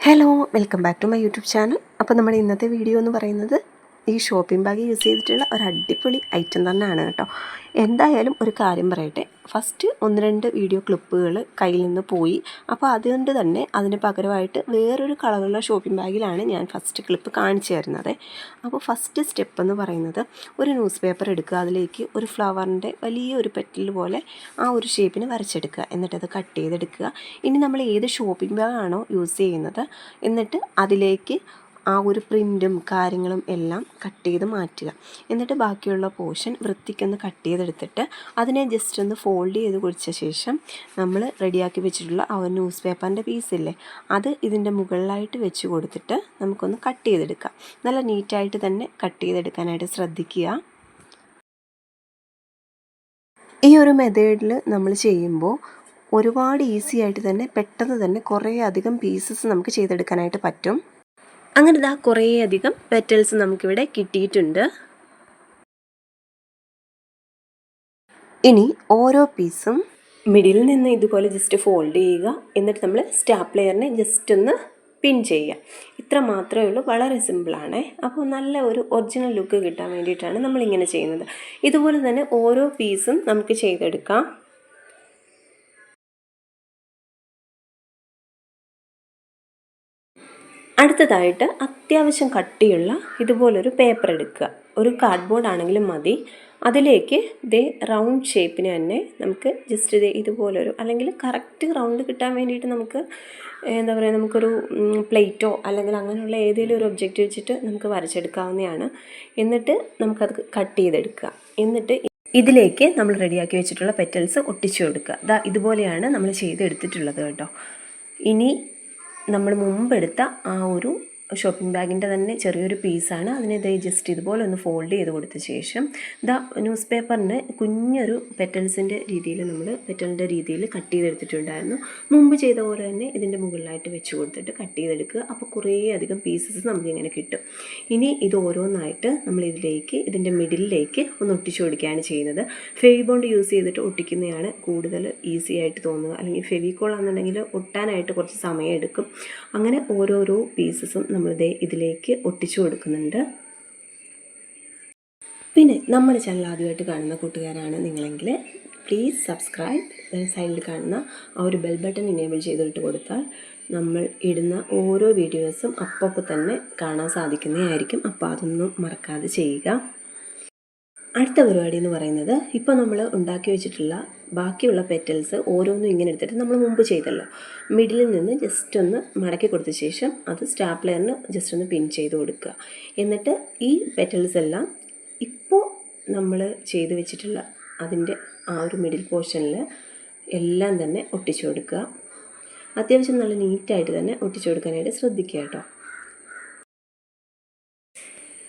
Hello, welcome back to my YouTube channel. അപ്പോൾ നമ്മുടെ ഇന്നത്തെ വീഡിയോ എന്ന് പറയുന്നത് ഈ ഷോപ്പിംഗ് ബാഗ് യൂസ് ചെയ്തിട്ടുള്ള ഒരു അടിപൊളി ഐറ്റം തന്നെയാണ് കേട്ടോ. എന്തായാലും ഒരു കാര്യം പറയട്ടെ, ഫസ്റ്റ് 1-2 വീഡിയോ ക്ലിപ്പുകൾ കയ്യിൽ നിന്ന് പോയി. അപ്പോൾ അതുകൊണ്ട് തന്നെ അതിന് പകരമായിട്ട് വേറൊരു കളറുള്ള ഷോപ്പിംഗ് ബാഗിലാണ് ഞാൻ ഫസ്റ്റ് ക്ലിപ്പ് കാണിച്ചു തരുന്നത്. അപ്പോൾ ഫസ്റ്റ് സ്റ്റെപ്പ് എന്ന് പറയുന്നത് ഒരു ന്യൂസ് പേപ്പർ എടുക്കുക, അതിലേക്ക് ഒരു ഫ്ലവറിൻ്റെ വലിയൊരു പെറ്റൽ പോലെ ആ ഒരു ഷേപ്പിന് വരച്ചെടുക്കുക, എന്നിട്ടത് കട്ട് ചെയ്തെടുക്കുക. ഇനി നമ്മൾ ഏത് ഷോപ്പിംഗ് ബാഗാണോ യൂസ് ചെയ്യുന്നത് എന്നിട്ട് അതിലേക്ക് ആ ഒരു പ്രിൻറ്റും കാര്യങ്ങളും എല്ലാം കട്ട് ചെയ്ത് മാറ്റുക. എന്നിട്ട് ബാക്കിയുള്ള പോർഷൻ വൃത്തിക്കൊന്ന് കട്ട് ചെയ്തെടുത്തിട്ട് അതിനെ ജസ്റ്റ് ഒന്ന് ഫോൾഡ് ചെയ്ത് കുഴിച്ച ശേഷം നമ്മൾ റെഡിയാക്കി വെച്ചിട്ടുള്ള ആ ഒരു ന്യൂസ് പേപ്പറിൻ്റെ പീസില്ലേ, അത് ഇതിൻ്റെ മുകളിലായിട്ട് വെച്ച് കൊടുത്തിട്ട് നമുക്കൊന്ന് കട്ട് ചെയ്തെടുക്കാം. നല്ല നീറ്റായിട്ട് തന്നെ കട്ട് ചെയ്തെടുക്കാനായിട്ട് ശ്രദ്ധിക്കുക. ഈ ഒരു മെത്തേഡിൽ നമ്മൾ ചെയ്യുമ്പോൾ ഒരുപാട് ഈസി ആയിട്ട് തന്നെ പെട്ടെന്ന് തന്നെ കുറേ അധികം പീസസ് നമുക്ക് ചെയ്തെടുക്കാനായിട്ട് പറ്റും. അങ്ങനെ ഇതാ കുറേ അധികം പെറ്റൽസ് നമുക്കിവിടെ കിട്ടിയിട്ടുണ്ട്. ഇനി ഓരോ പീസും മിഡിൽ നിന്ന് ഇതുപോലെ ജസ്റ്റ് ഫോൾഡ് ചെയ്യുക. എന്നിട്ട് നമ്മൾ സ്റ്റാപ്ലെയറിനെ ജസ്റ്റ് ഒന്ന് പിൻ ചെയ്യുക. ഇത്ര മാത്രമേ ഉള്ളൂ, വളരെ സിമ്പിളാണ്. അപ്പോൾ നല്ല ഒരു ഒറിജിനൽ ലുക്ക് കിട്ടാൻ വേണ്ടിയിട്ടാണ് നമ്മളിങ്ങനെ ചെയ്യുന്നത്. ഇതുപോലെ തന്നെ ഓരോ പീസും നമുക്ക് ചെയ്തെടുക്കാം. അടുത്തതായിട്ട് അത്യാവശ്യം കട്ടിയുള്ള ഇതുപോലൊരു പേപ്പർ എടുക്കുക. ഒരു കാർഡ്ബോർഡ് ആണെങ്കിലും മതി. അതിലേക്ക് റൗണ്ട് ഷേപ്പിന് തന്നെ നമുക്ക് ജസ്റ്റ് ഇതുപോലൊരു, അല്ലെങ്കിൽ കറക്റ്റ് റൗണ്ട് കിട്ടാൻ വേണ്ടിയിട്ട് നമുക്ക് എന്താ പറയുക, നമുക്കൊരു പ്ലേറ്റോ അല്ലെങ്കിൽ അങ്ങനെയുള്ള ഏതെങ്കിലും ഒരു ഒബ്ജക്റ്റ് വെച്ചിട്ട് നമുക്ക് വരച്ചെടുക്കാവുന്നതാണ്. എന്നിട്ട് നമുക്കത് കട്ട് ചെയ്തെടുക്കുക. എന്നിട്ട് ഇതിലേക്ക് നമ്മൾ റെഡിയാക്കി വെച്ചിട്ടുള്ള പെറ്റൽസ് ഒട്ടിച്ചു കൊടുക്കുക. ഇതുപോലെയാണ് നമ്മൾ ചെയ്തെടുത്തിട്ടുള്ളത് കേട്ടോ. ഇനി നമ്മൾ മുമ്പെടുത്ത ആ ഒരു ഷോപ്പിംഗ് ബാഗിൻ്റെ തന്നെ ചെറിയൊരു പീസാണ്. അതിനെ ജസ്റ്റ് ഇതുപോലെ ഒന്ന് ഫോൾഡ് ചെയ്ത് കൊടുത്ത ശേഷം ന്യൂസ് പേപ്പറിന് കുഞ്ഞൊരു പെറ്റലിൻ്റെ രീതിയിൽ കട്ട് ചെയ്തെടുത്തിട്ടുണ്ടായിരുന്നു. മുമ്പ് ചെയ്ത പോലെ തന്നെ ഇതിൻ്റെ മുകളിലായിട്ട് വെച്ച് കൊടുത്തിട്ട് കട്ട് ചെയ്തെടുക്കുക. അപ്പോൾ കുറേ അധികം പീസസ് നമുക്കിങ്ങനെ കിട്ടും. ഇനി ഇത് ഓരോന്നായിട്ട് നമ്മൾ ഇതിൻ്റെ മിഡിലേക്ക് ഒന്ന് ഒട്ടിച്ചു കൊടുക്കുകയാണ് ചെയ്യുന്നത്. ഫെവിബോണ്ട് യൂസ് ചെയ്തിട്ട് ഒട്ടിക്കുന്നതാണ് കൂടുതൽ ഈസി ആയിട്ട് തോന്നുക. അല്ലെങ്കിൽ ഫെവിക്കോൾ ആണെന്നുണ്ടെങ്കിൽ ഒട്ടാനായിട്ട് കുറച്ച് സമയം എടുക്കും. അങ്ങനെ ഓരോരോ പീസസും നമ്മൾ ഇതിലേക്ക് ഒട്ടിച്ചു കൊടുക്കുന്നുണ്ട്. പിന്നെ നമ്മുടെ ചാനൽ ആദ്യമായിട്ട് കാണുന്ന കൂട്ടുകാരാണ് നിങ്ങളെങ്കിൽ പ്ലീസ് സബ്സ്ക്രൈബ്. സൈഡിൽ കാണുന്ന ആ ഒരു ബെൽ ബട്ടൺ ഇനേബിൾ ചെയ്തിട്ട് കൊടുത്താൽ നമ്മൾ ഇടുന്ന ഓരോ വീഡിയോസും അപ്പോൾ തന്നെ കാണാൻ സാധിക്കുന്നതായിരിക്കും. അപ്പോൾ അതൊന്നും മറക്കാതെ ചെയ്യുക. അടുത്ത പരിപാടി എന്ന് പറയുന്നത്, ഇപ്പോൾ നമ്മൾ ഉണ്ടാക്കി വെച്ചിട്ടുള്ള ബാക്കിയുള്ള പെറ്റൽസ് ഓരോന്നും ഇങ്ങനെ എടുത്തിട്ട് നമ്മൾ മുമ്പ് ചെയ്തല്ലോ, മിഡിലിൽ നിന്ന് ജസ്റ്റ് ഒന്ന് മടക്കി കൊടുത്ത ശേഷം അത് സ്റ്റാപ്ലെയറിന് ജസ്റ്റ് ഒന്ന് പിൻ ചെയ്ത് കൊടുക്കുക. എന്നിട്ട് ഈ പെറ്റൽസ് എല്ലാം ഇപ്പോൾ നമ്മൾ ചെയ്ത് വെച്ചിട്ടുള്ള അതിൻ്റെ ആ ഒരു മിഡിൽ പോർഷനിൽ എല്ലാം തന്നെ ഒട്ടിച്ചു കൊടുക്കുക. അത്യാവശ്യം നല്ല നീറ്റായിട്ട് തന്നെ ഒട്ടിച്ചു കൊടുക്കാനായിട്ട് ശ്രദ്ധിക്കുക കേട്ടോ.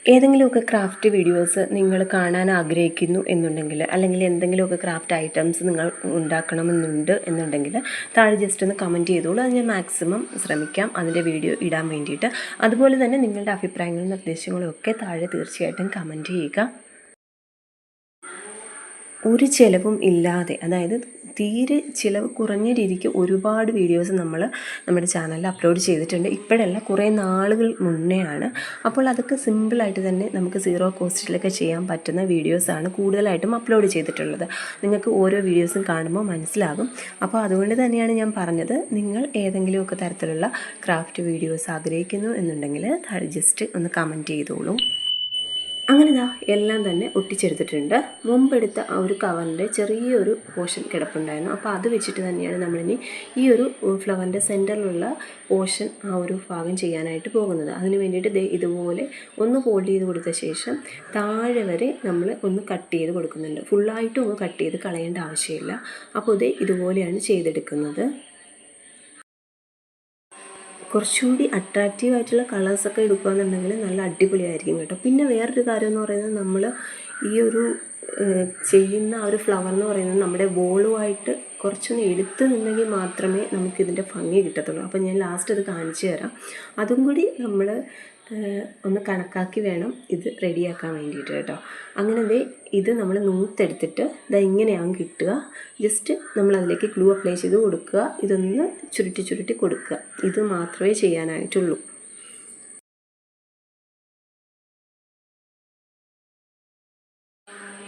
ഏതെങ്കിലുമൊക്കെ ക്രാഫ്റ്റ് വീഡിയോസ് നിങ്ങൾ കാണാൻ ആഗ്രഹിക്കുന്നു എന്നുണ്ടെങ്കിൽ, അല്ലെങ്കിൽ എന്തെങ്കിലുമൊക്കെ ക്രാഫ്റ്റ് ഐറ്റംസ് നിങ്ങൾ ഉണ്ടാക്കണമെന്നുണ്ട് എന്നുണ്ടെങ്കിൽ താഴെ ജസ്റ്റ് ഒന്ന് കമൻറ്റ് ചെയ്തോളൂ. അത് ഞാൻ മാക്സിമം ശ്രമിക്കാം അതിൻ്റെ വീഡിയോ ഇടാൻ വേണ്ടിയിട്ട്. അതുപോലെ തന്നെ നിങ്ങളുടെ അഭിപ്രായങ്ങളും നിർദ്ദേശങ്ങളും ഒക്കെ താഴെ തീർച്ചയായിട്ടും കമൻറ്റ് ചെയ്യുക. ഒരു ചിലവും ഇല്ലാതെ, അതായത് തീരെ ചിലവ് കുറഞ്ഞ രീതിക്ക് ഒരുപാട് വീഡിയോസ് നമ്മൾ നമ്മുടെ ചാനലിൽ അപ്ലോഡ് ചെയ്തിട്ടുണ്ട്. ഇപ്പോഴല്ല, കുറേ നാളുകൾ മുന്നെയാണ്. അപ്പോൾ അതൊക്കെ സിമ്പിളായിട്ട് തന്നെ നമുക്ക് സീറോ കോസ്റ്റിലൊക്കെ ചെയ്യാൻ പറ്റുന്ന വീഡിയോസാണ് കൂടുതലായിട്ടും അപ്ലോഡ് ചെയ്തിട്ടുള്ളത്. നിങ്ങൾക്ക് ഓരോ വീഡിയോസും കാണുമ്പോൾ മനസ്സിലാകും. അപ്പോൾ അതുകൊണ്ട് തന്നെയാണ് ഞാൻ പറഞ്ഞത്, നിങ്ങൾ ഏതെങ്കിലുമൊക്കെ തരത്തിലുള്ള ക്രാഫ്റ്റ് വീഡിയോസ് ആഗ്രഹിക്കുന്നു എന്നുണ്ടെങ്കിൽ താഴെ ജസ്റ്റ് ഒന്ന് കമൻറ്റ് ചെയ്തോളൂ. അങ്ങനെ എല്ലാം തന്നെ ഒട്ടിച്ചെടുത്തിട്ടുണ്ട്. മുമ്പെടുത്ത ആ ഒരു കവറിൻ്റെ ചെറിയൊരു പോർഷൻ കിടപ്പുണ്ടായിരുന്നു. അപ്പോൾ അത് വെച്ചിട്ട് തന്നെയാണ് നമ്മളിനി ഈ ഒരു ഫ്ലവറിൻ്റെ സെൻറ്ററിലുള്ള പോർഷൻ ആ ഒരു ഭാഗം ചെയ്യാനായിട്ട് പോകുന്നത്. അതിന് വേണ്ടിയിട്ട് ഇതുപോലെ ഒന്ന് ഫോൾഡ് ചെയ്ത് കൊടുത്ത ശേഷം താഴെ വരെ നമ്മൾ ഒന്ന് കട്ട് ചെയ്ത് കൊടുക്കുന്നുണ്ട്. ഫുള്ളായിട്ടും ഒന്ന് കട്ട് ചെയ്ത് കളയേണ്ട ആവശ്യമില്ല. അപ്പോൾ ഇതുപോലെയാണ് ചെയ്തെടുക്കുന്നത്. കുറച്ചുകൂടി അട്രാക്റ്റീവ് ആയിട്ടുള്ള കളേഴ്സൊക്കെ എടുക്കുകയെന്നുണ്ടെങ്കിൽ നല്ല അടിപൊളിയായിരിക്കും കേട്ടോ. പിന്നെ വേറൊരു കാര്യം എന്ന് പറയുന്നത്, നമ്മൾ ഈ ഒരു ചെയ്യുന്ന ആ ഒരു ഫ്ലവർ എന്ന് പറയുന്നത് നമ്മുടെ ബോളുമായിട്ട് കുറച്ചൊന്ന് എടുത്ത് നിന്നെങ്കിൽ മാത്രമേ നമുക്കിതിൻ്റെ ഭംഗി കിട്ടത്തുള്ളൂ. അപ്പോൾ ഞാൻ ലാസ്റ്റ് അത് കാണിച്ചു തരാം. അതും കൂടി നമ്മൾ ഒന്ന് കണക്കാക്കി വേണം ഇത് റെഡിയാക്കാൻ വേണ്ടിയിട്ട് കേട്ടോ. അങ്ങനെ ഇത് നമ്മൾ നൂത്തെടുത്തിട്ട് ഇങ്ങനെയാകും കിട്ടുക. ജസ്റ്റ് നമ്മൾ അതിലേക്ക് ഗ്ലൂ അപ്ലൈ ചെയ്ത് കൊടുക്കുക, ഇതൊന്ന് ചുരുട്ടി ചുരുട്ടി കൊടുക്കുക. ഇത് മാത്രമേ ചെയ്യാനായിട്ടുള്ളൂ.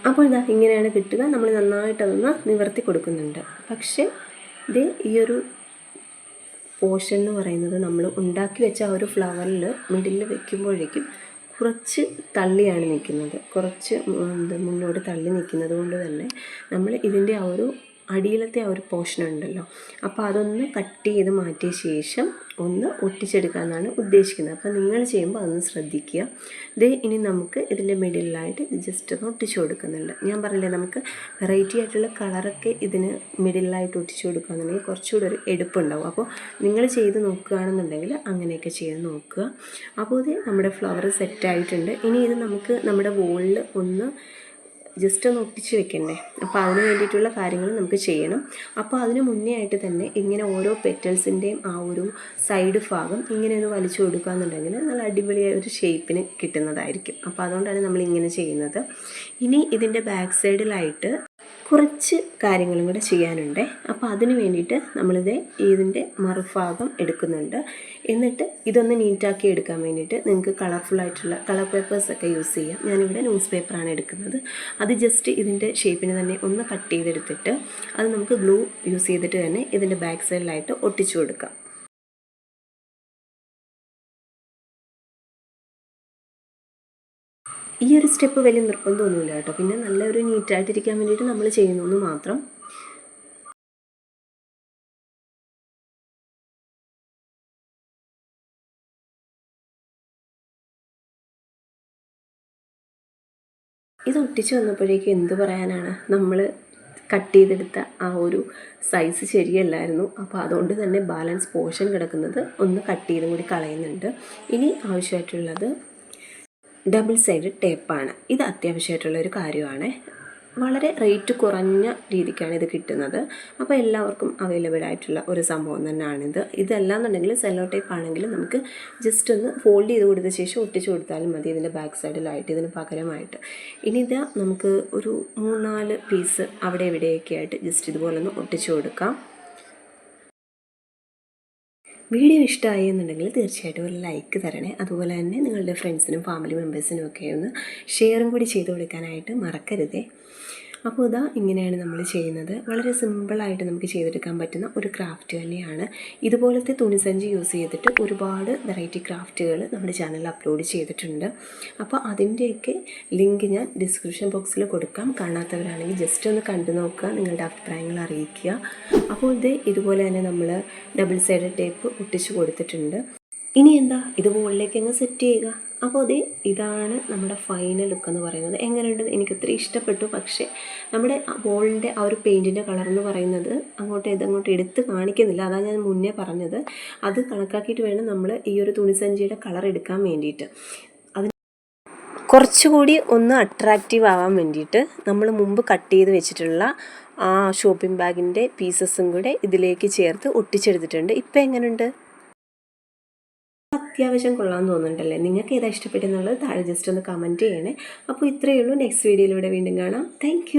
അപ്പോൾ ഇങ്ങനെയാണ് കിട്ടുക. നമ്മൾ നന്നായിട്ട് അതൊന്ന് നിവർത്തി കൊടുക്കുന്നുണ്ട്. പക്ഷേ ഈ ഒരു പോർഷൻ എന്ന് പറയുന്നത് നമ്മൾ ഉണ്ടാക്കി വെച്ച ആ ഒരു ഫ്ലവറിൽ മിഡിൽ വെക്കുമ്പോഴേക്കും കുറച്ച് തള്ളിയാണ് നിൽക്കുന്നത്, കുറച്ച് മുന്നോട്ട് തള്ളി നിൽക്കുന്നത് കൊണ്ട് തന്നെ നമ്മൾ ഇതിൻ്റെ ആ ഒരു അടിയിലത്തെ ആ ഒരു പോർഷൻ ഉണ്ടല്ലോ, അപ്പോൾ അതൊന്ന് കട്ട് ചെയ്ത് മാറ്റിയ ശേഷം ഒന്ന് ഒട്ടിച്ചെടുക്കാമെന്നാണ് ഉദ്ദേശിക്കുന്നത്. അപ്പോൾ നിങ്ങൾ ചെയ്യുമ്പോൾ അതൊന്ന് ശ്രദ്ധിക്കുക. ഇനി നമുക്ക് ഇതിൻ്റെ മിഡിലായിട്ട് ജസ്റ്റ് ഒന്ന് ഒട്ടിച്ചു കൊടുക്കുന്നുണ്ട്. ഞാൻ പറഞ്ഞില്ലേ, നമുക്ക് വെറൈറ്റി ആയിട്ടുള്ള കളറൊക്കെ ഇതിന് മിഡിലായിട്ട് ഒട്ടിച്ചു കൊടുക്കുകയാണെന്നുണ്ടെങ്കിൽ കുറച്ചുകൂടി ഒരു എടുപ്പുണ്ടാവും. അപ്പോൾ നിങ്ങൾ ചെയ്ത് നോക്കുകയാണെന്നുണ്ടെങ്കിൽ അങ്ങനെയൊക്കെ ചെയ്ത് നോക്കുക. അപ്പോൾ നമ്മുടെ ഫ്ലവർ സെറ്റായിട്ടുണ്ട്. ഇനി ഇത് നമുക്ക് നമ്മുടെ വോളിൽ ഒന്ന് ജസ്റ്റ് ഒന്ന് ഒട്ടിച്ച് വെക്കണ്ടേ. അപ്പോൾ അതിന് വേണ്ടിയിട്ടുള്ള കാര്യങ്ങൾ നമുക്ക് ചെയ്യണം. അപ്പോൾ അതിന് മുന്നേ ആയിട്ട് തന്നെ ഇങ്ങനെ ഓരോ പെറ്റൽസിൻ്റെയും ആ ഒരു സൈഡ് ഭാഗം ഇങ്ങനെ ഒന്ന് വലിച്ചു കൊടുക്കുകയെന്നുണ്ടെങ്കിൽ നല്ല അടിപൊളിയായ ഒരു ഷേപ്പിന് കിട്ടുന്നതായിരിക്കും. അപ്പോൾ അതുകൊണ്ടാണ് നമ്മൾ ഇങ്ങനെ ചെയ്യുന്നത്. ഇനി ഇതിൻ്റെ ബാക്ക് സൈഡിലായിട്ട് കുറച്ച് കാര്യങ്ങളും കൂടെ ചെയ്യാനുണ്ട്. അപ്പോൾ അതിന് വേണ്ടിയിട്ട് ഇതിൻ്റെ മറുഭാഗം എടുക്കുന്നുണ്ട്. എന്നിട്ട് ഇതൊന്ന് നീറ്റാക്കി എടുക്കാൻ വേണ്ടിയിട്ട് നിങ്ങൾക്ക് കളർഫുള്ളായിട്ടുള്ള കളർ പേപ്പേഴ്സൊക്കെ യൂസ് ചെയ്യാം. ഞാനിവിടെ ന്യൂസ് പേപ്പറാണ് എടുക്കുന്നത്. അത് ജസ്റ്റ് ഇതിൻ്റെ ഷേപ്പിന് തന്നെ ഒന്ന് കട്ട് ചെയ്തെടുത്തിട്ട് അത് നമുക്ക് ഗ്ലൂ യൂസ് ചെയ്തിട്ട് തന്നെ ഇതിൻ്റെ ബാക്ക് സൈഡിലായിട്ട് ഒട്ടിച്ചു കൊടുക്കാം. ഈ ഒരു സ്റ്റെപ്പ് വലിയ നിർബന്ധമൊന്നുമില്ല കേട്ടോ. പിന്നെ നല്ലൊരു നീറ്റായിട്ടിരിക്കാൻ വേണ്ടിയിട്ട് നമ്മൾ ചെയ്യുന്നു മാത്രം. ഇത് ഒട്ടിച്ച് വന്നപ്പോഴേക്കും എന്ത് പറയാനാണ്, നമ്മൾ കട്ട് ചെയ്തെടുത്ത ആ ഒരു സൈസ് ശരിയല്ലായിരുന്നു. അപ്പോൾ അതുകൊണ്ട് തന്നെ ബാലൻസ് പോർഷൻ കിടക്കുന്നത് ഒന്ന് കട്ട് ചെയ്തും കൂടി കളയുന്നുണ്ട്. ഇനി ആവശ്യമായിട്ടുള്ളത് ഡബിൾ സൈഡ് ടേപ്പാണ്. ഇത് അത്യാവശ്യമായിട്ടുള്ളൊരു കാര്യമാണ്. വളരെ റേറ്റ് കുറഞ്ഞ രീതിക്കാണ് ഇത് കിട്ടുന്നത്. അപ്പോൾ എല്ലാവർക്കും അവൈലബിൾ ആയിട്ടുള്ള ഒരു സംഭവം തന്നെയാണിത്. ഇതല്ലാന്നുണ്ടെങ്കിൽ സെല്ലോ ടേപ്പ് ആണെങ്കിൽ നമുക്ക് ജസ്റ്റ് ഒന്ന് ഫോൾഡ് ചെയ്ത് കൊടുത്ത ശേഷം ഒട്ടിച്ച് കൊടുത്താലും മതി ഇതിൻ്റെ ബാക്ക് സൈഡിലായിട്ട് ഇതിന് പകരമായിട്ട്. ഇനി ഇത് നമുക്ക് ഒരു 3-4 പീസ് അവിടെ ഇവിടെയൊക്കെ ആയിട്ട് ജസ്റ്റ് ഇതുപോലെ ഒന്ന് ഒട്ടിച്ച് കൊടുക്കാം. വീഡിയോ ഇഷ്ടമായി എന്നുണ്ടെങ്കിൽ തീർച്ചയായിട്ടും ഒരു ലൈക്ക് തരണേ. അതുപോലെ തന്നെ നിങ്ങളുടെ ഫ്രണ്ട്സിനും ഫാമിലി മെമ്പേഴ്സിനും ഒക്കെ ഒന്ന് ഷെയറും കൂടി ചെയ്ത് കൊടുക്കാനായിട്ട് മറക്കരുതേ. അപ്പോൾ ഇങ്ങനെയാണ് നമ്മൾ ചെയ്യുന്നത്. വളരെ സിമ്പിളായിട്ട് നമുക്ക് ചെയ്തെടുക്കാൻ പറ്റുന്ന ഒരു ക്രാഫ്റ്റ് തന്നെയാണ്. ഇതുപോലത്തെ തുണിസഞ്ചി യൂസ് ചെയ്തിട്ട് ഒരുപാട് വെറൈറ്റി ക്രാഫ്റ്റുകൾ നമ്മുടെ ചാനലിൽ അപ്ലോഡ് ചെയ്തിട്ടുണ്ട്. അപ്പോൾ അതിൻ്റെയൊക്കെ ലിങ്ക് ഞാൻ ഡിസ്ക്രിപ്ഷൻ ബോക്സിൽ കൊടുക്കാം. കാണാത്തവരാണെങ്കിൽ ജസ്റ്റ് ഒന്ന് കണ്ടു നോക്കുക, നിങ്ങളുടെ അഭിപ്രായങ്ങൾ അറിയിക്കുക. അപ്പോൾ ഇതുപോലെ തന്നെ നമ്മൾ ഡബിൾ സൈഡ് ടേപ്പ് ഒട്ടിച്ച് കൊടുത്തിട്ടുണ്ട്. ഇനി എന്താ, ഇത് മുകളിലേക്ക് അങ്ങ് സെറ്റ് ചെയ്യുക. അപ്പോൾ ഇതാണ് നമ്മുടെ ഫൈനൽ ലുക്ക് എന്ന് പറയുന്നത്. എങ്ങനെയുണ്ട്? എനിക്ക് ഒത്തിരി ഇഷ്ടപ്പെട്ടു. പക്ഷേ നമ്മുടെ ബോളിൻ്റെ ആ ഒരു പെയിൻറ്റിൻ്റെ കളർ എന്ന് പറയുന്നത് ഇതങ്ങോട്ട് എടുത്ത് കാണിക്കുന്നില്ല. അതാണ് ഞാൻ മുന്നേ പറഞ്ഞത്. അത് കണക്കാക്കിയിട്ട് വേണം നമ്മൾ ഈ ഒരു തുണിസഞ്ചിയുടെ കളർ എടുക്കാൻ വേണ്ടിയിട്ട്. അതിന് കുറച്ചുകൂടി ഒന്ന് അട്രാക്റ്റീവ് ആവാൻ വേണ്ടിയിട്ട് നമ്മൾ മുമ്പ് കട്ട് ചെയ്ത് വെച്ചിട്ടുള്ള ആ ഷോപ്പിംഗ് ബാഗിൻ്റെ പീസസും കൂടെ ഇതിലേക്ക് ചേർത്ത് ഒട്ടിച്ചെടുത്തിട്ടുണ്ട്. ഇപ്പം എങ്ങനെയുണ്ട്? അത്യാവശ്യം കൊള്ളാൻ തോന്നുന്നുണ്ടല്ലേ? നിങ്ങൾക്ക് ഏതാ ഇഷ്ടപ്പെട്ടെന്നുള്ളത് താഴെ ജസ്റ്റ് ഒന്ന് കമൻറ്റ് ചെയ്യണേ. അപ്പോൾ ഇത്രയേ ഉള്ളൂ. നെക്സ്റ്റ് വീഡിയോയിലൂടെ വീണ്ടും കാണാം. താങ്ക്